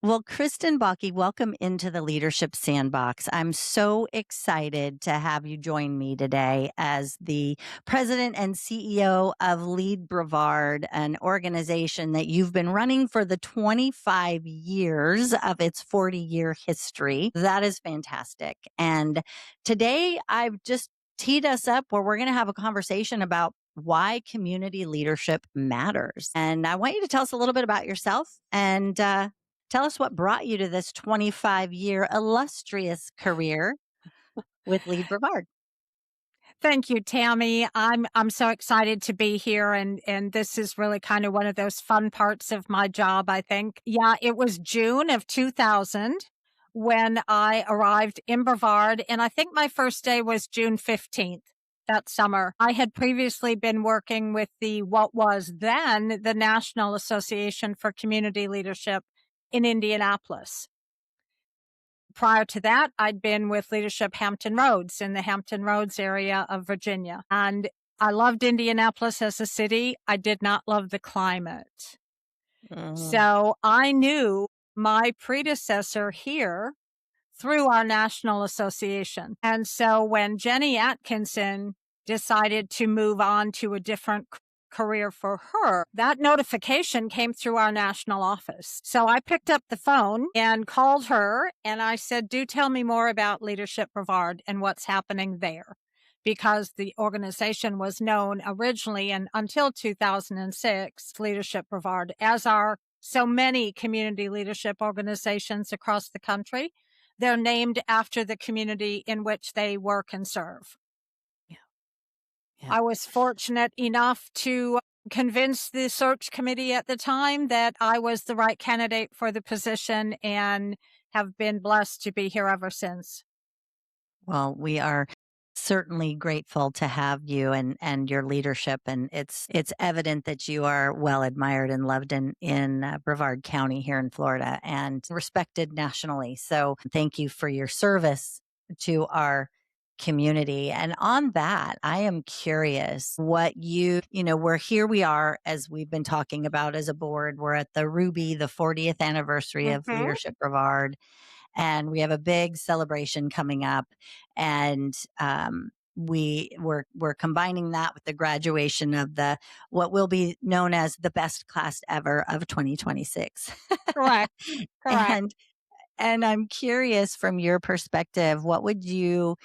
Well, Kristen Baki, welcome into the Leadership Sandbox. I'm so excited to have you join me today as the president and CEO of Lead Brevard, an organization that you've been running for the 25 years of its 40-year history. That is fantastic. And today I've just teed us up where we're going to have a conversation about why community leadership matters. And I want you to tell us a little bit about yourself and tell us what brought you to this 25-year illustrious career with Lead Brevard. Thank you, Tammy. I'm so excited to be here and this is really kind of one of those fun parts of my job, I think. Yeah, it was June of 2000 when I arrived in Brevard, and I think my first day was June 15th that summer. I had previously been working with what was then the National Association for Community Leadership in Indianapolis. Prior to that, I'd been with Leadership Hampton Roads in the Hampton Roads area of Virginia. And I loved Indianapolis as a city. I did not love the climate. Mhm. So I knew my predecessor here through our national association. And so when Jenny Atkinson decided to move on to a different career for her, that notification came through our national office. So I picked up the phone and called her and I said, do tell me more about Leadership Brevard and what's happening there. Because the organization was known originally and until 2006, Leadership Brevard, as are so many community leadership organizations across the country. They're named after the community in which they work and serve. Yeah. Yeah. I was fortunate enough to convince the search committee at the time that I was the right candidate for the position and have been blessed to be here ever since. Well, we are certainly grateful to have you and your leadership, and it's evident that you are well admired and loved in Brevard County here in Florida and respected nationally. So thank you for your service to our community. And on that, I am curious what we're here, we are, as we've been talking about as a board, we're at the Ruby, the 40th anniversary of Mm-hmm. Leadership Brevard, and we have a big celebration coming up. And we're combining that with the graduation of the what will be known as the best class ever of 2026. Correct. Correct. and and I'm curious, from your perspective, what would you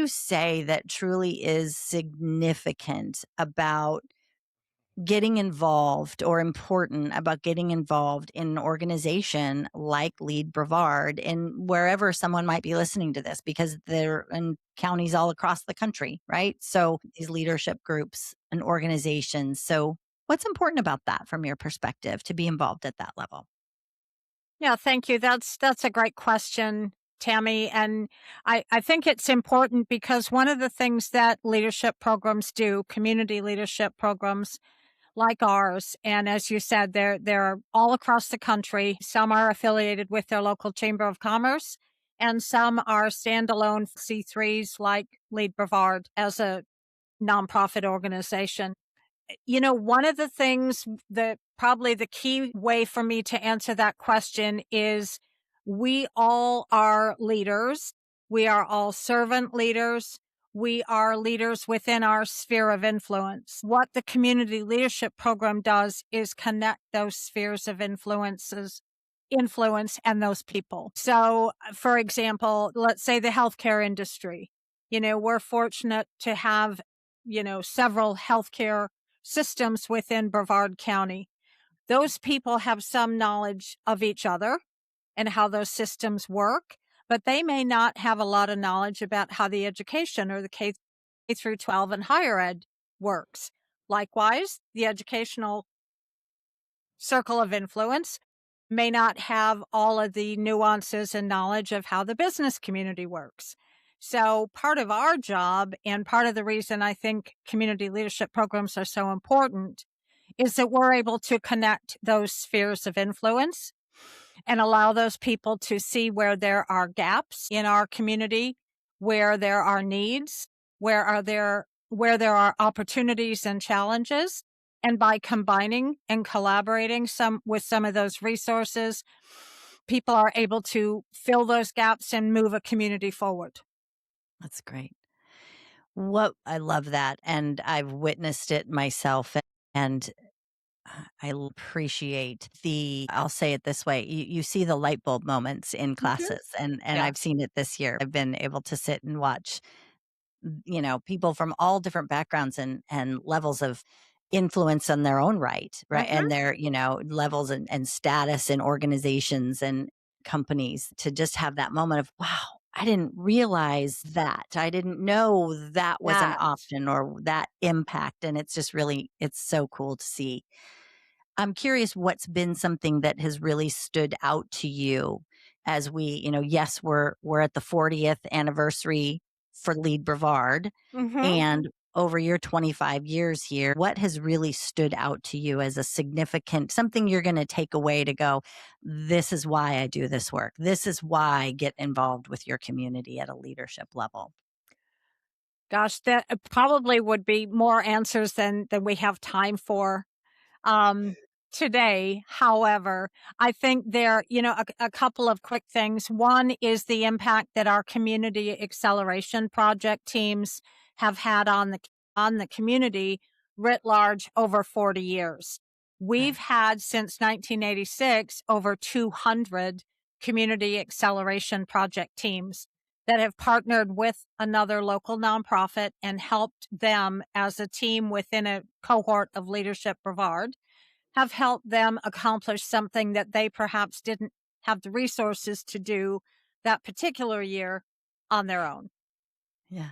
say that truly is significant about getting involved, or important about getting involved in an organization like Lead Brevard, and wherever someone might be listening to this, because they're in counties all across the country, right? So these leadership groups and organizations. So what's important about that from your perspective to be involved at that level? Yeah, thank you. That's a great question, Tammy. And I think it's important because one of the things that leadership programs do, community leadership programs, like ours. And as you said, they're all across the country. Some are affiliated with their local chamber of commerce, and some are standalone C3s like Lead Brevard as a nonprofit organization. You know, one of the things that probably the key way for me to answer that question is we all are leaders. We are all servant leaders. We are leaders within our sphere of influence. What the community leadership program does is connect those spheres of influence and those people. So, for example, let's say the healthcare industry. You know, we're fortunate to have, several healthcare systems within Brevard County. Those people have some knowledge of each other and how those systems work, but they may not have a lot of knowledge about how the education or the K through 12 and higher ed works. Likewise, the educational circle of influence may not have all of the nuances and knowledge of how the business community works. So part of our job, and part of the reason I think community leadership programs are so important, is that we're able to connect those spheres of influence and allow those people to see where there are gaps in our community, where there are needs, where there are opportunities and challenges. And by combining and collaborating with some of those resources, people are able to fill those gaps and move a community forward. That's great. What I love that, and I've witnessed it myself, and appreciate I'll say it this way, you see the light bulb moments in Mhm. classes, and Yeah. I've seen it this year. I've been able to sit and watch, people from all different backgrounds and levels of influence on their own right? Mhm. And their, levels and status in organizations and companies to just have that moment of, wow, I didn't realize that. I didn't know that was an Yes. option or that impact. And it's just really, it's so cool to see. I'm curious what's been something that has really stood out to you as yes, we're at the 40th anniversary for Lead Brevard, Mhm. and over your 25 years here, what has really stood out to you as a significant something you're going to take away to go, this is why I do this work. This is why I get involved with your community at a leadership level. Gosh, that probably would be more answers than we have time for. um, today. However, I think a couple of quick things. One is the impact that our community acceleration project teams have had on the community writ large over 40 years. We've Right. had since 1986 over 200 community acceleration project teams that have partnered with another local nonprofit and helped them as a team within a cohort of Leadership Brevard, have helped them accomplish something that they perhaps didn't have the resources to do that particular year on their own. Yeah,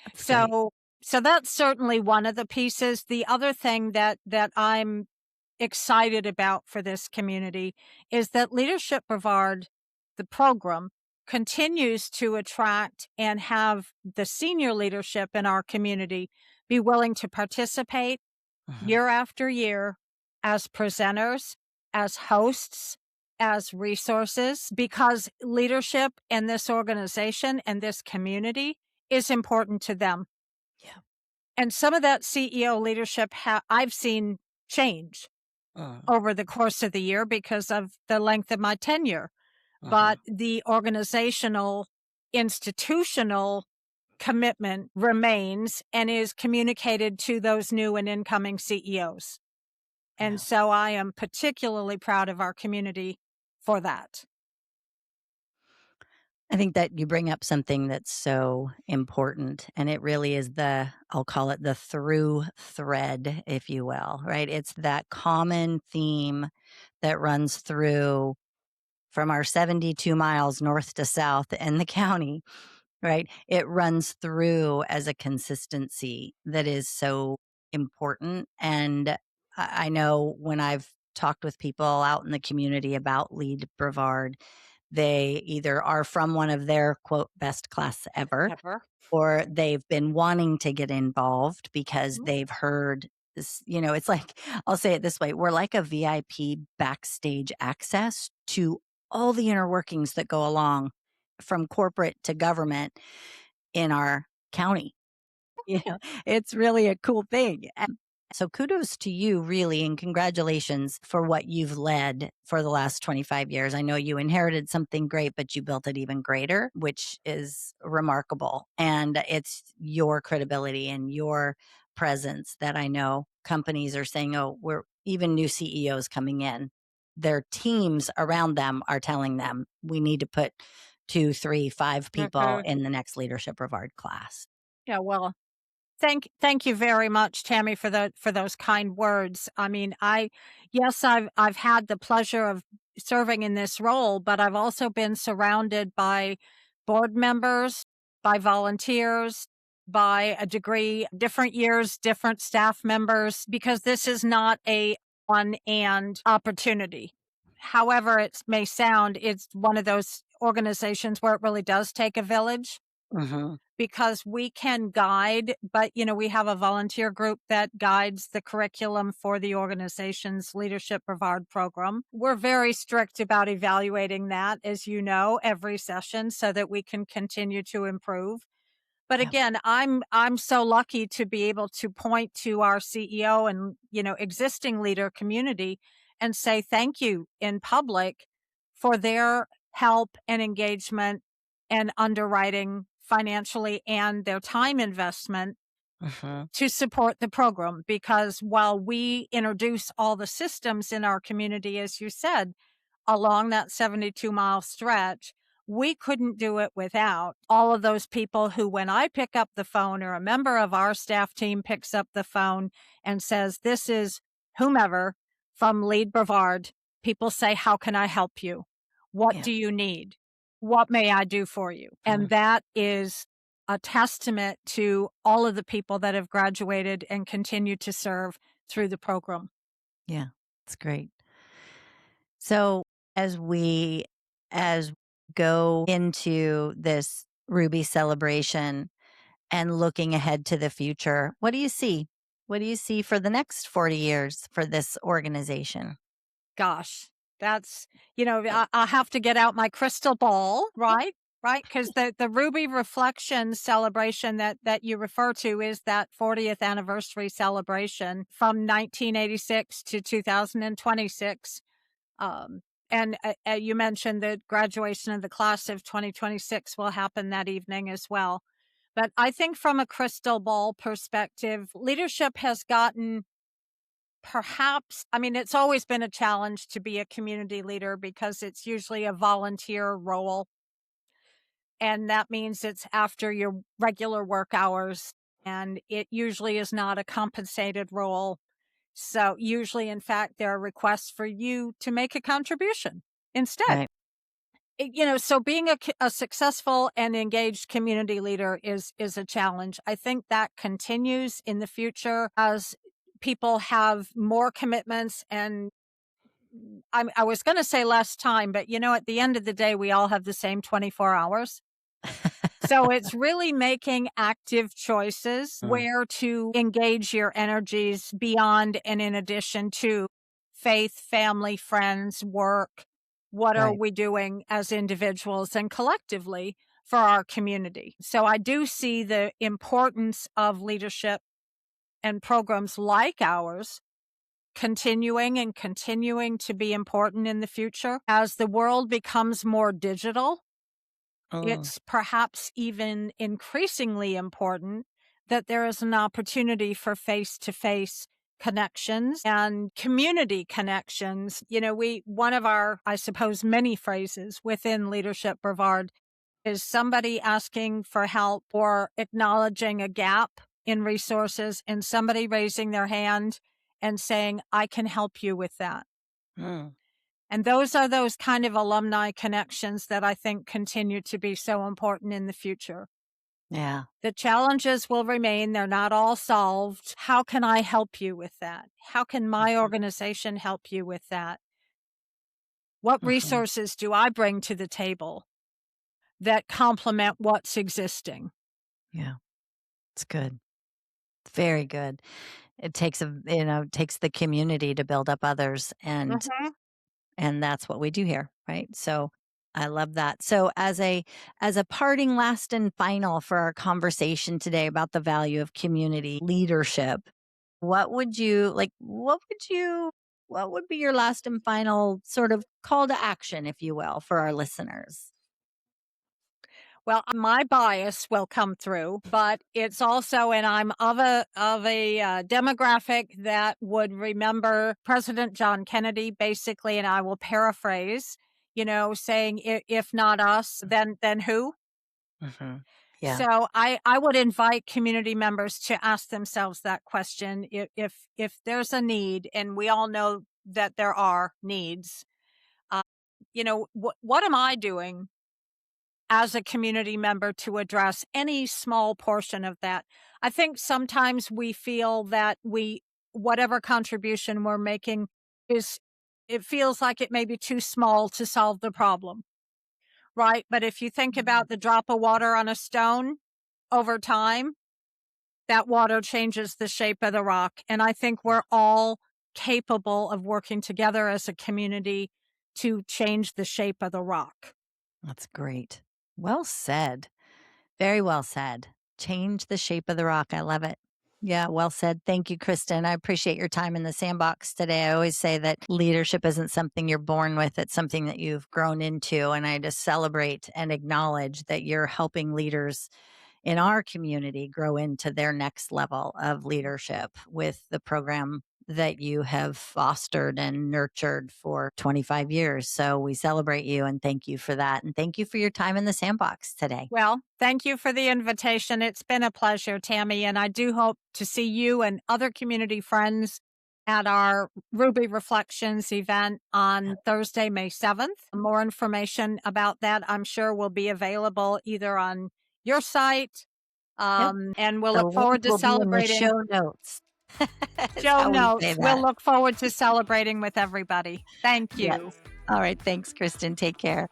that's great. So so that's certainly one of the pieces. The other thing that I'm excited about for this community is that Leadership Brevard, the program, continues to attract and have the senior leadership in our community be willing to participate Mhm. year after year as presenters, as hosts, as resources, because leadership in this organization and this community is important to them. Yeah. And some of that CEO leadership I've seen change Mm. over the course of the year because of the length of my tenure. Mhm. But the organizational, institutional commitment remains and is communicated to those new and incoming CEOs. And Yeah. so I am particularly proud of our community for that. I think that you bring up something that's so important, and it really is I'll call it the through thread, if you will, right? It's that common theme that runs through from our 72 miles north to south in the county, right? It runs through as a consistency that is so important. And I know when I've talked with people out in the community about Lead Brevard, they either are from one of their quote best class ever, Ever. or they've been wanting to get involved because Mhm. they've heard this, it's like, I'll say it this way, we're like a VIP backstage access to all the inner workings that go along from corporate to government in our county. You know, it's really a cool thing. And so kudos to you really and congratulations for what you've led for the last 25 years. I know you inherited something great, but you built it even greater, which is remarkable. And it's your credibility and your presence that I know companies are saying, "Oh, we're even new CEOs coming in. Their teams around them are telling them we need to put 2, 3, 5 people Mhm. in the next leadership Brevard class." Yeah, well, thank you very much, Tammy, for those kind words. I mean, I've had the pleasure of serving in this role, but I've also been surrounded by board members, by volunteers, by a degree, different years, different staff members, because this is not a one and opportunity. However, it may sound, it's one of those organizations where it really does take a village Mhm. because we can guide, but we have a volunteer group that guides the curriculum for the organization's Leadership Brevard program. We're very strict about evaluating that, as you know, every session so that we can continue to improve. But Yeah. again, I'm so lucky to be able to point to our CEO and, existing leader community and say thank you in public for their help and engagement and underwriting financially and their time investment Mhm. to support the program. Because while we introduce all the systems in our community, as you said, along that 72-mile stretch, we couldn't do it without all of those people who, when I pick up the phone or a member of our staff team picks up the phone and says, "This is whomever from Lead Brevard," people say, "How can I help you? What Yeah. do you need? What may I do for you?" And Mm. that is a testament to all of the people that have graduated and continue to serve through the program. Yeah. It's great. So as go into this Ruby celebration and looking ahead to the future, what do you see? What do you see for the next 40 years for this organization? Gosh, that's I'll have to get out my crystal ball, right? Right, because the Ruby Reflection celebration that you refer to is that 40th anniversary celebration from 1986 to 2026. Um, and you mentioned the graduation of the class of 2026 will happen that evening as well. But I think from a crystal ball perspective, leadership has gotten perhaps, I mean, it's always been a challenge to be a community leader because it's usually a volunteer role. And that means it's after your regular work hours, and it usually is not a compensated role. So, usually, in fact, there are requests for you to make a contribution instead. Right. So being a successful and engaged community leader is a challenge. I think that continues in the future as people have more commitments and I was going to say less time, but at the end of the day, we all have the same 24 hours. So it's really making active choices Mm. where to engage your energies beyond and in addition to faith, family, friends, work. What are Right. we doing as individuals and collectively for our community? So I do see the importance of leadership and programs like ours continuing and continuing to be important in the future. As the world becomes more digital, Mm. it's perhaps even increasingly important that there is an opportunity for face to face connections and community connections. One of our, I suppose, many phrases within Leadership Brevard is somebody asking for help or acknowledging a gap in resources and somebody raising their hand and saying, "I can help you with that." Mm. And those are those kind of alumni connections that I think continue to be so important in the future. Yeah. The challenges will remain. They're not all solved. How can I help you with that? How can my Mhm. organization help you with that? What Mhm. resources do I bring to the table that complement what's existing? Yeah. It's good. Very good. It takes takes the community to build up others, Mhm. and that's what we do here, right? So I love that. So as a parting last and final for our conversation today about the value of community leadership, what would be your last and final sort of call to action, if you will, for our listeners? Well, my bias will come through, but it's also, and I'm of a demographic that would remember President John Kennedy, basically, and I will paraphrase, saying, If not us, then who?" Mhm. Yeah. So I would invite community members to ask themselves that question. If there's a need, and we all know that there are needs, uh, what am I doing as a community member to address any small portion of that? I think sometimes we feel that whatever contribution we're making is, it feels like it may be too small to solve the problem, right? But if you think Mhm. about the drop of water on a stone over time, that water changes the shape of the rock. And I think we're all capable of working together as a community to change the shape of the rock. That's great. Well said. Very well said. Change the shape of the rock. I love it. Yeah, well said. Thank you, Kristen. I appreciate your time in the sandbox today. I always say that leadership isn't something you're born with, it's something that you've grown into. And I just celebrate and acknowledge that you're helping leaders in our community grow into their next level of leadership with the program that you have fostered and nurtured for 25 years. So we celebrate you and thank you for that. And thank you for your time in the sandbox today. Well, thank you for the invitation. It's been a pleasure, Tammy, and I do hope to see you and other community friends at our Ruby Reflections event on Thursday, May 7th. More information about that, I'm sure, will be available either on your site, Yep. and we'll The look forward link to will be in the celebrating. show notes. Is Show how we say notes. We'll that. look forward to celebrating with everybody. Thank you. Yes. All right. Thanks, Kristen. Take care.